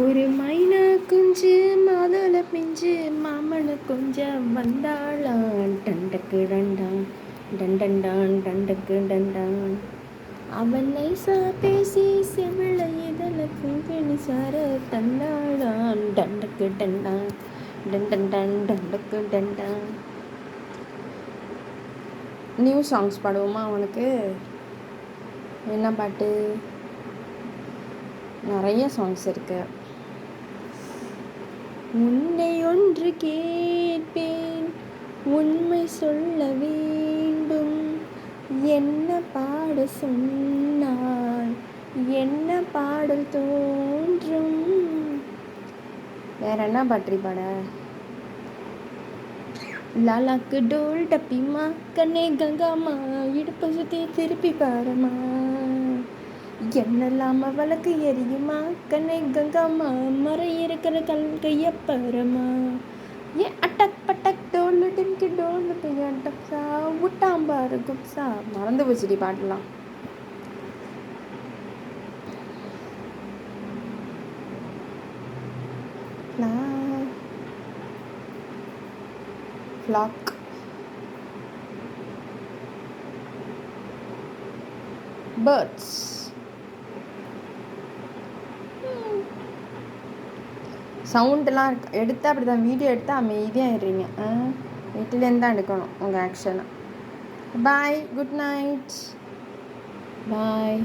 ஒரு மைனா குஞ்சு மாதுள பிஞ்சு மாமனு கொஞ்சம் வந்தாளான் டண்டக்கு டண்டான் டண்டண்டான் டண்டக்கு டண்டான். அவன் நைசா பேசி செவிள இதழ குங்கிணி சார தந்தாளான் டண்டக்கு டண்டான் டண்டண்டான் டண்டக்கு டண்டான். நியூ சாங்ஸ் பாடுவோமா அவனுக்கு? என்ன பாட்டு? நிறைய சாங்ஸ் இருக்கு. உன்னை ஒன்று கேட்பேன், உண்மை சொல்ல வேண்டும், என்ன பாட சொன்னால் என்ன பாடல் தோன்றும். வேற என்ன பாட்டு பாட? லாலாக்கு டோல் டப்பிமா கண்ணே கங்காமா இடுப்பை சுற்றி திருப்பி பாருமா, என்னெல்லாம வழக்கு எரியுமா கண்ணே கங்காமா மறை இருக்கிற கைய பாருமா. ஏன் அட்டக் பட்டக் டோல் டிம்கி டோல் டப்ஸா விட்டாம்பாரு குப்ஸா. மறந்து போச்சுடி பாட்டெலாம். Flag birds. சவுண்டெலாம் எடுத்தால் அப்படி தான், வீடியோ எடுத்தால் அமைதியாக இருறீங்க. வீட்டிலேருந்து தான் எடுக்கணும் உங்கள் ஆக்ஷனை. பாய், குட் நைட், பாய்.